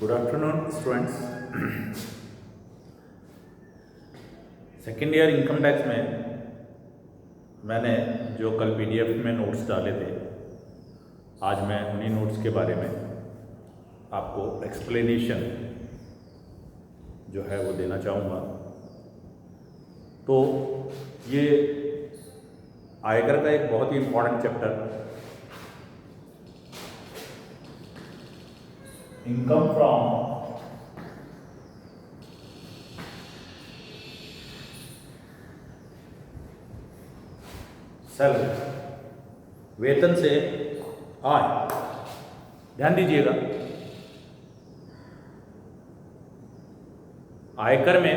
Good afternoon students. Second year income tax में मैंने जो कल पीडीएफ में नोट्स डाले थे, आज मैं उन्हीं नोट्स के बारे में आपको एक्सप्लेनेशन जो है वो देना चाहूँगा। तो ये आयकर का एक बहुत ही important chapter income from salary, वेतन से आय। ध्यान दीजिएगा, आयकर में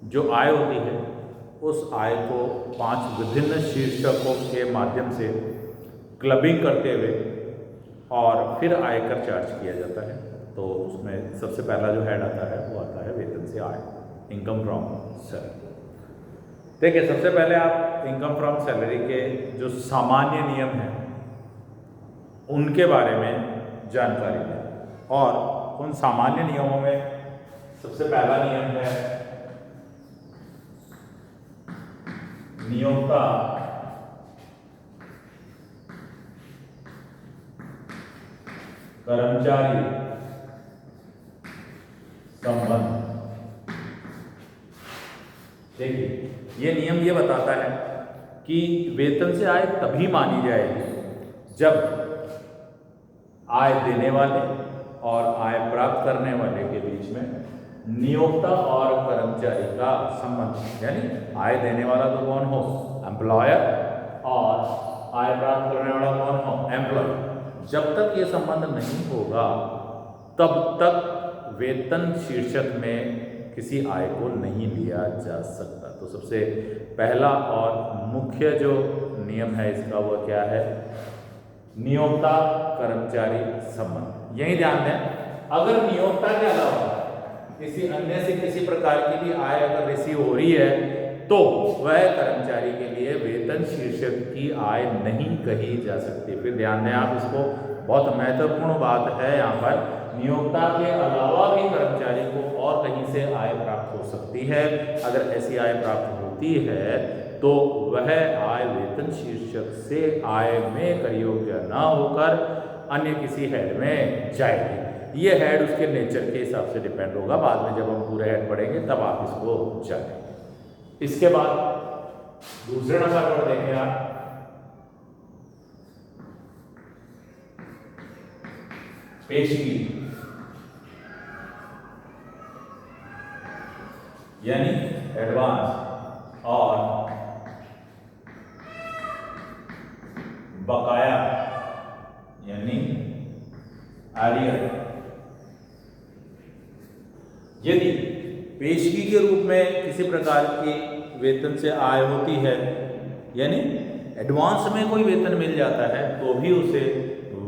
जो आय होती है उस आय को 5 विभिन्न शीर्षकों के माध्यम से क्लबिंग करते हुए और फिर आयकर चार्ज किया जाता है। तो उसमें सबसे पहला जो हेड आता है वो आता है वेतन से आय, इनकम फ्रॉम सैलरी। देखिए, सबसे पहले आप इनकम फ्रॉम सैलरी के जो सामान्य नियम हैं उनके बारे में जानकारी लें। और उन सामान्य नियमों में सबसे पहला नियम है नियोक्ता कर्मचारी संबंध। देखिए, ये नियम ये बताता है कि वेतन से आय तभी मानी जाएगी जब आय देने वाले और आय प्राप्त करने वाले के बीच में नियोक्ता और कर्मचारी का संबंध, यानी आय देने वाला तो कौन हो, एम्प्लॉयर, और आय प्राप्त करने वाला कौन हो, एम्प्लॉय। जब तक ये संबंध नहीं होगा तब तक वेतन शीर्षक में किसी आय को नहीं लिया जा सकता। तो सबसे पहला और मुख्य जो नियम है इसका वो क्या है, नियोक्ता कर्मचारी संबंध। यही ध्यान दें, अगर नियोक्ता के अलावा किसी अन्य से किसी प्रकार की भी आय अगर रिसीव हो रही है तो वह कर्मचारी के लिए वेतन शीर्षक की आय नहीं कही जा सकती। फिर ध्यान दें आप, इसको बहुत महत्वपूर्ण बात है यहाँ पर, नियोक्ता के अलावा भी कर्मचारी को और कहीं से आय प्राप्त हो सकती है। अगर ऐसी आय प्राप्त होती है तो वह आय वेतन शीर्षक से आय में कर योग्य न होकर अन्य किसी हेड में जाएगी। ये हेड उसके नेचर के हिसाब से डिपेंड होगा। बाद में जब हम पूरे हेड पढ़ेंगे तब आप इसको जानेंगे। इसके बाद दूसरे नंबर पर देखें आप, पेशगी, यानी एडवांस, और बकाया यानी आरियर। यदि पेशगी के रूप में किसी प्रकार की वेतन से आय होती है, यानी एडवांस में कोई वेतन मिल जाता है, तो भी उसे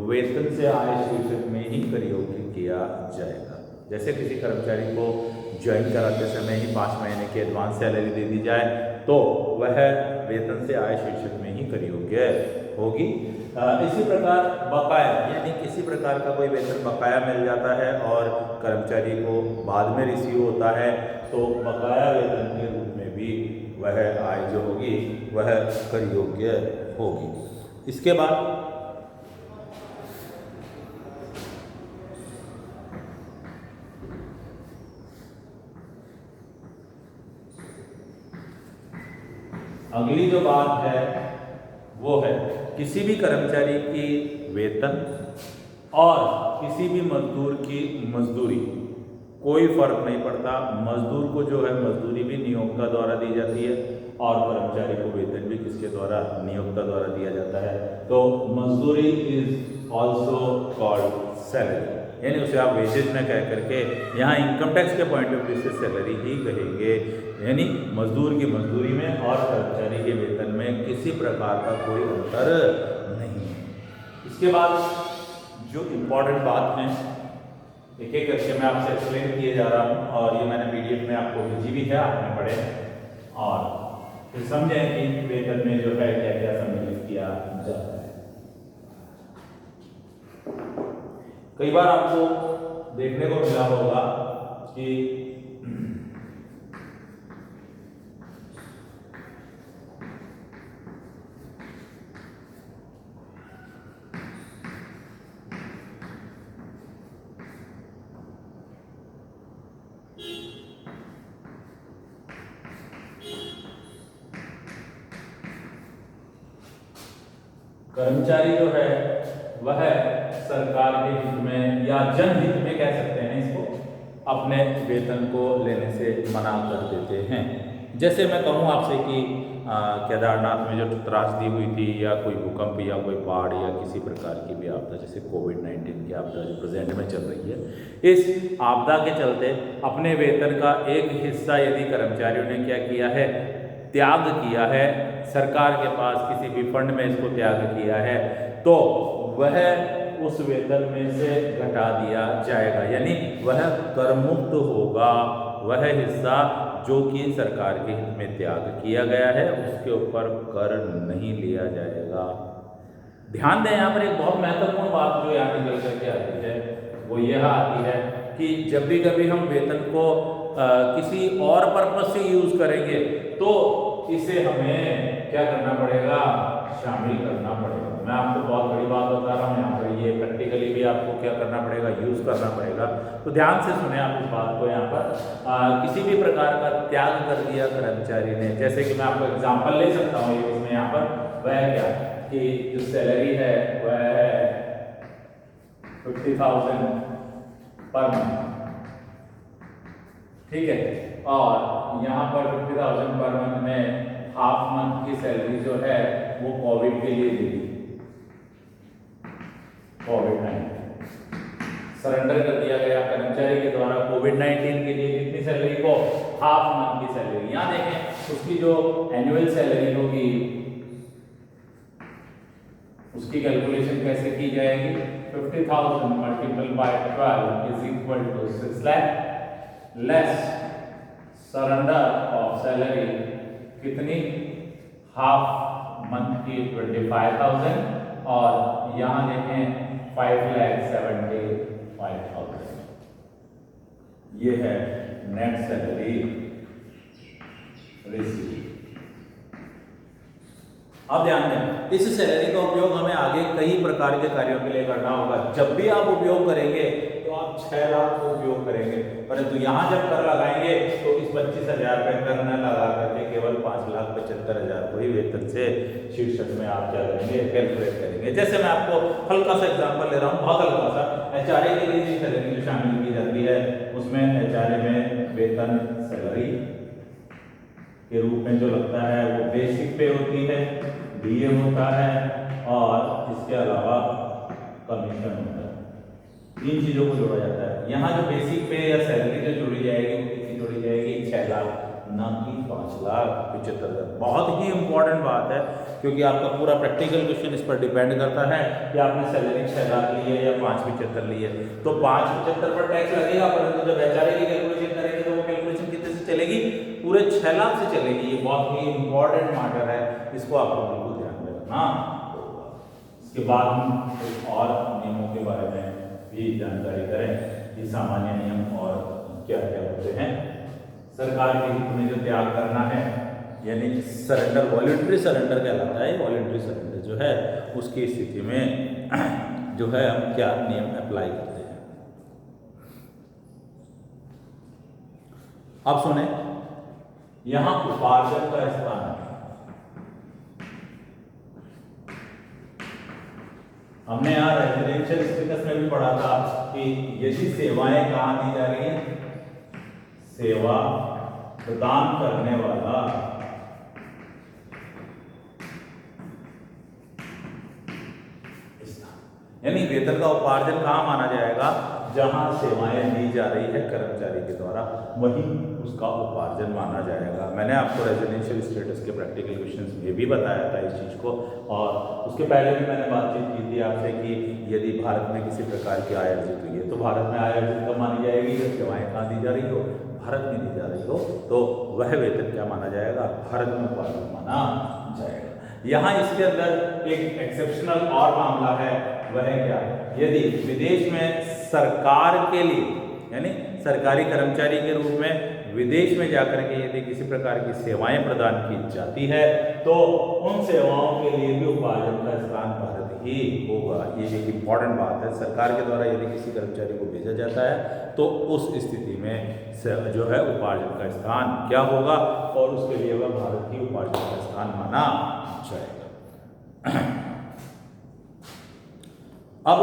वेतन से आय शीर्षक में ही कर योग्य किया जाएगा। जैसे किसी कर्मचारी को ज्वाइन कराते समय ही 5 महीने की एडवांस सैलरी दे दी जाए तो वह वेतन से आय शीर्षक में ही कर योग्य होगी। इसी प्रकार बकाया, यानी किसी प्रकार का कोई वेतन बकाया मिल जाता है और कर्मचारी को बाद में रिसीव होता है तो बकाया वेतन के रूप में भी वह आय जो होगी वह कर योग्य होगी। इसके बाद अगली जो बात है वो है किसी भी कर्मचारी की वेतन और किसी भी मजदूर की मजदूरी, कोई फर्क नहीं पड़ता। मजदूर को जो है मजदूरी भी नियोक्ता द्वारा दी जाती है और कर्मचारी को वेतन भी किसके द्वारा, नियोक्ता द्वारा दिया जाता है। तो मजदूरी इज ऑल्सो कॉल्ड सैलरी, यानी उसे आप वेजेज न कह करके यहाँ इनकम टैक्स के पॉइंट ऑफ व्यू से सैलरी ही कहेंगे। यानी मजदूर की मजदूरी में और कर्मचारी के वेतन में किसी प्रकार का कोई अंतर नहीं है। इसके बाद जो इम्पोर्टेंट बात है एक एक करके मैं आपसे एक्सप्लेन किए जा रहा हूँ, और ये मैंने पीडीएफ में आपको भेजी भी है, आपने पढ़े हैं, और फिर समझें कि वेतन में जो है क्या क्या सम्मिलित किया जाता है। कई बार आपको देखने को मिला होगा कि कर्मचारी जो है वह सरकार के हित में या जनहित में कह सकते हैं इसको, अपने वेतन को लेने से मना कर देते हैं। जैसे मैं कहूँ आपसे कि केदारनाथ में जो त्रासदी हुई थी, या कोई भूकंप या कोई बाढ़ या किसी प्रकार की भी आपदा, जैसे कोविड-19 की आपदा जो प्रेजेंट में चल रही है, इस आपदा के चलते अपने वेतन का एक हिस्सा यदि कर्मचारियों ने क्या किया है, त्याग किया है, सरकार के पास किसी भी फंड में इसको त्याग किया है, तो वह उस वेतन में से घटा दिया जाएगा, यानी वह कर मुक्त होगा। वह हिस्सा जो कि सरकार के हित में त्याग किया गया है उसके ऊपर कर नहीं लिया जाएगा। ध्यान दें, यहाँ पर एक बहुत महत्वपूर्ण बात जो यहाँ निकल करके आती है वो यह आती है कि जब भी कभी हम वेतन को किसी और पर्पज से यूज करेंगे तो इसे हमें क्या करना पड़ेगा, शामिल करना पड़ेगा। मैं आपको बहुत बड़ी बात बता रहा हूँ, यहाँ पर ये प्रैक्टिकली भी आपको क्या करना पड़ेगा, यूज करना पड़ेगा। तो ध्यान से सुने आप इस बात को। यहाँ पर किसी भी प्रकार का त्याग कर दिया कर्मचारी ने, जैसे कि मैं आपको एग्जाम्पल ले सकता हूँ इसमें, यहाँ पर वह क्या कि जो सैलरी है वह है 50,000 पर मंथ, ठीक है, और यहाँ पर 50,000 पर मंथ में हाफ मंथ की सैलरी जो है वो कोविड के लिए दी, कोविड-19 सरेंडर कर दिया गया कर्मचारी के द्वारा कोविड-19 के लिए कितनी सैलरी को, हाफ मंथ की सैलरी। यहाँ देखें उसकी जो एनुअल सैलरी होगी उसकी कैलकुलेशन कैसे की जाएगी, 50,000 multiple by 12 is equal to 6 lakh less surrender of salary कितनी, हाफ मंथ की 25,000, और यहाँ देखें 5,75,000, ये है नेट सैलरी रिसीव। अब ध्यान दें, इस सैलरी का उपयोग हमें आगे कई प्रकार के कार्यों के लिए करना होगा। जब भी आप उपयोग करेंगे तो आप 6 लाख को उपयोग करेंगे, परंतु यहाँ जब कर लगाएंगे तो इस 25,000 पे कर न लगा करके केवल 5,75,000 को ही वेतन से शीर्षक में आप क्या करेंगे, कैलकुलेट करेंगे। जैसे मैं आपको हल्का सा एग्जांपल ले रहा हूँ, बहुत हल्का सा। एचआरए के लिए सैलरी जो शामिल की जाती है उसमें एचआरए में वेतन सैलरी के रूप में जो लगता है वो बेसिक पे होती है, डीए होता है, और इसके अलावा कमीशन होता है। 3 चीजों को जोड़ा जाता है। यहाँ जो बेसिक पे या सैलरी जो जोड़ी जाएगी वो कितनी जोड़ी जाएगी, 6 लाख, ना कि 5,75,000। बहुत ही इंपॉर्टेंट बात है, क्योंकि आपका पूरा प्रैक्टिकल क्वेश्चन इस पर डिपेंड करता है कि आपने सैलरी 6 लाख ली है या 5,75 ली है। तो 5,75 पर टैक्स लगेगा, परंतु जब एचआरए की कैलकुलेशन करेंगे तो वो कैलकुलेशन कितने से चलेगी, पूरे 6 लाख से चलेगी। ये बहुत ही इंपॉर्टेंट मैटर है, इसको आपको बिल्कुल ध्यान में रखना होगा। इसके बाद हम कुछ और नियमों के बारे में भी जानकारी करें कि सामान्य नियम और क्या क्या होते हैं। सरकार के हित में जो त्याग करना है, यानी सरेंडर, वॉलंटरी सरेंडर कहलाता है। वॉलंटरी सरेंडर जो है उसकी स्थिति में जो है हम क्या नियम अप्लाई करते हैं। अब सुने, यहां उपार्जन का स्थान है। हमने यहाँ रेजिडेंशियल स्टेटस में भी पढ़ा था कि यदि सेवाएं कहाँ दी जा रही है, सेवा प्रदान करने वाला यानी वेतन का उपार्जन कहाँ माना जाएगा, जहां सेवाएं दी जा रही है कर्मचारी के द्वारा, वहीं उसका उपार्जन माना जाएगा। मैंने आपको रेजिडेंशियल स्टेटस के प्रैक्टिकल क्वेश्चंस में भी बताया था इस चीज़ को, और उसके पहले भी मैंने बातचीत की थी आपसे कि यदि भारत में किसी प्रकार की आय अर्जित हुई है तो भारत में आय अर्जित कब मानी जाएगी, जब सेवाएं कहाँ दी जा रही हो, भारत में दी जा रही हो, तो वह वेतन क्या माना जाएगा, भारत में उपार्जन माना जाएगा। यहाँ इसके अंदर एक एक्सेप्शनल और मामला है, वह क्या, यदि विदेश में सरकार के लिए यानी सरकारी कर्मचारी के रूप में विदेश में जाकर के यदि किसी प्रकार की सेवाएं प्रदान की जाती है तो उन सेवाओं के लिए भी उपार्जन का स्थान भारत ही होगा। ये एक इम्पॉर्टेंट बात है। सरकार के द्वारा यदि किसी कर्मचारी को भेजा जाता है तो उस स्थिति में जो है उपार्जन का स्थान क्या होगा और उसके लिए वह भारत ही उपार्जन का स्थान माना जाएगा। अब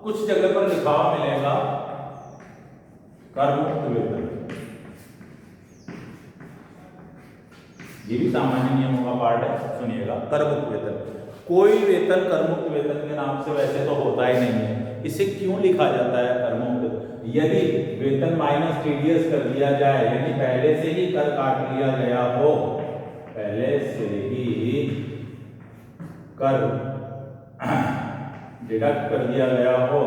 कुछ जगह पर लिखा हुआ मिलेगा करमुक्त वेतन, ये भी सामान्य नियमों का पार्ट है, सुनिएगा। करमुक्त वेतन, कोई वेतन करमुक्त वेतन के नाम से वैसे तो होता ही नहीं है। इसे क्यों लिखा जाता है करमुक्त? यदि वेतन माइनस टीडीएस कर दिया जाए यानी पहले से ही कर काट लिया गया हो, पहले से ही कर डिडक्ट कर दिया गया हो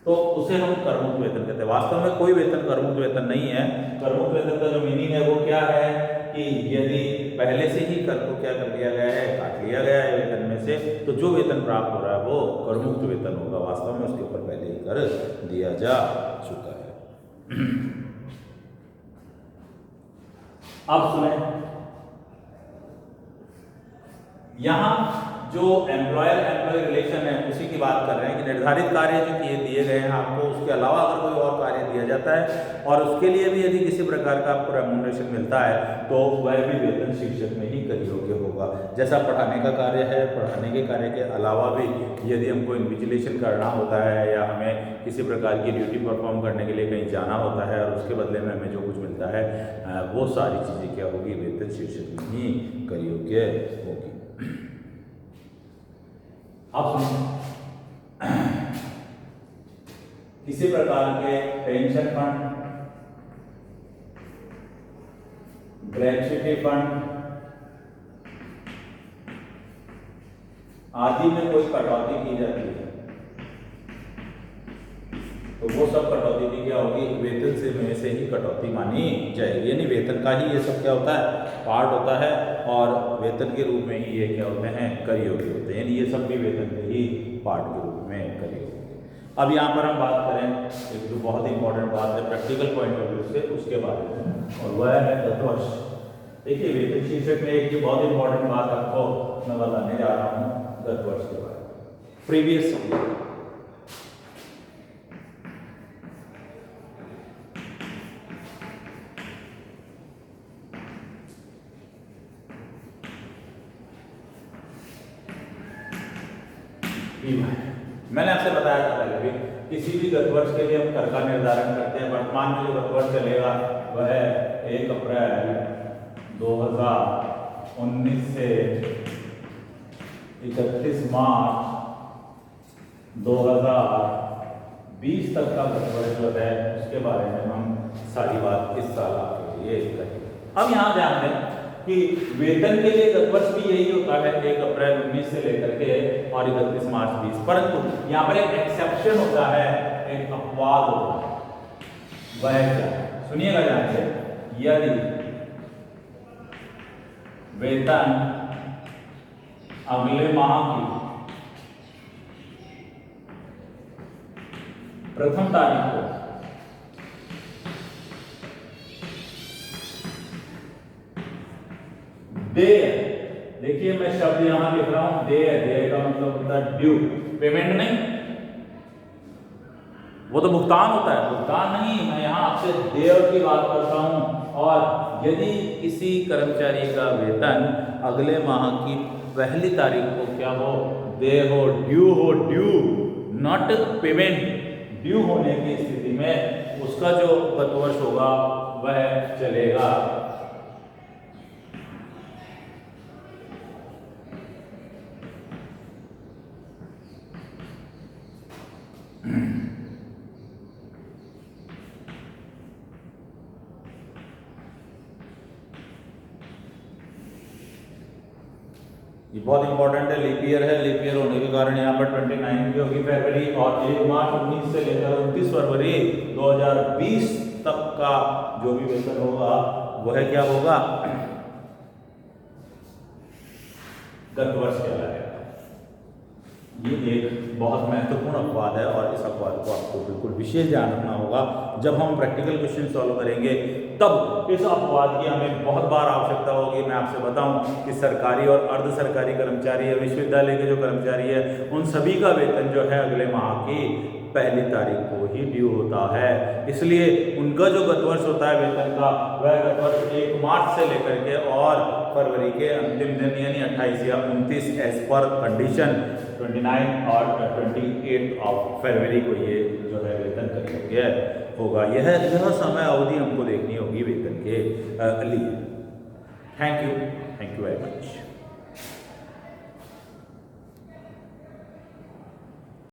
तो उसे हम करमुक्त वेतन कहते हैं। वास्तव में कोई वेतन करमुक्त वेतन नहीं है। करमुक्त वेतन का जो मीनिंग है वो क्या है कि यदि पहले से ही कर को क्या कर लिया गया है, काट लिया गया है वेतन में से, तो जो वेतन प्राप्त हो रहा है वो करमुक्त वेतन होगा। वास्तव में उसके ऊपर पहले ही कर दिया जा चुका है। अब सुने, यहां जो एम्प्लॉयर एम्प्लॉय रिलेशन है उसी की बात कर रहे हैं कि निर्धारित कार्य जो दिए गए हैं आपको, उसके अलावा अगर कोई और कार्य दिया जाता है और उसके लिए भी यदि किसी प्रकार का आपको रेम्यूनरेशन मिलता है तो वह भी वेतन शीर्षक में ही कर योग्य होगा। जैसा पढ़ाने का कार्य है, पढ़ाने के कार्य के अलावा भी यदि हमको इन्विजिलेशन करना होता है या हमें किसी प्रकार की ड्यूटी परफॉर्म करने के लिए कहीं जाना होता है और उसके बदले में हमें जो कुछ मिलता है वो सारी चीज़ें क्या होगी, वेतन शीर्षक में ही कर योग्य होगी। अब सुनिए, किसी प्रकार के पेंशन फंड, ग्रेच्युटी फंड आदि में कोई कटौती की जाती है तो वो सब कटौती भी क्या होगी, वेतन से में से ही कटौती मानी जाएगी। यानी वेतन का ही ये सब क्या होता है, पार्ट होता है और वेतन के रूप में ही ये क्या होते हैं, कर योग्य होते हैं। यानी ये सब भी वेतन के ही पार्ट के रूप में कर योग्य। अब यहाँ पर हम बात करें एक जो बहुत इंपॉर्टेंट बात है प्रैक्टिकल पॉइंट ऑफ व्यू से, उसके बारे में, और वह है गतवर्ष। देखिए वेतन शीर्षक में एक बहुत इंपॉर्टेंट बात आपको मैं बताने जा रहा हूँ गतवर्ष के बारे में। प्रीवियस मैंने आपसे बताया था पहले भी, किसी भी गतवर्ष के लिए हम कर का निर्धारण करते हैं। वर्तमान में जो गतवर्ष चलेगा वह 1 अप्रैल 2019 से 31 मार्च 2020 तक का गतवर्ष जो है उसके बारे में हम सारी बात इस साल आपके लिए करेंगे। अब यहाँ ध्यान दें कि वेतन के लिए गतवर्ष भी यही होता है 1 अप्रैल 19 से लेकर के और 31 मार्च 20, परंतु यहाँ पर एक एक्सेप्शन होता है, एक अपवाद होता है। वह क्या है सुनिएगा ध्यान से। यदि वेतन अगले माह की प्रथम तारीख को देय, देखिए मैं शब्द यहां लिख रहा हूं देय, देय का मतलब होता है ड्यू, पेमेंट नहीं, वो तो भुगतान होता है, भुगतान नहीं, मैं यहां आपसे देय की बात करता हूं। और यदि किसी कर्मचारी का वेतन अगले माह की पहली तारीख को क्या हो, देय हो, ड्यू नॉट पेमेंट, ड्यू होने की स्थिति में उसका जो गतवर्ष होगा वह चलेगा ये बहुत इंपॉर्टेंट है, लीप ईयर है, लीप ईयर होने के कारण यहाँ पर 29 की होगी फरवरी, और 1 मार्च 19 से लेकर 29 फरवरी 2020 तक का जो भी वेतन होगा वह क्या होगा, गतवर्ष कहलाएगा। ये एक बहुत महत्वपूर्ण अपवाद है और इस अपवाद को आपको बिल्कुल विशेष ध्यान रखना होगा। जब हम प्रैक्टिकल क्वेश्चन सॉल्व करेंगे तब इस अपवाद की हमें बहुत बार आवश्यकता होगी। मैं आपसे बताऊं कि सरकारी और अर्ध सरकारी कर्मचारी या विश्वविद्यालय के जो कर्मचारी है उन सभी का वेतन जो है अगले माह की 1 तारीख को ही ड्यू होता है। इसलिए उनका जो गत वर्ष होता है वेतन का, वह गत वर्ष 1 मार्च से लेकर के और फरवरी के अंतिम दिन यानी 28 या 29 एज पर कंडीशन 29 और 28 ऑफ फरवरी को ये जो है वेतन योग्य होगा। यह समय अवधि हमको देखनी होगी वेतन के लिए। Thank you very much.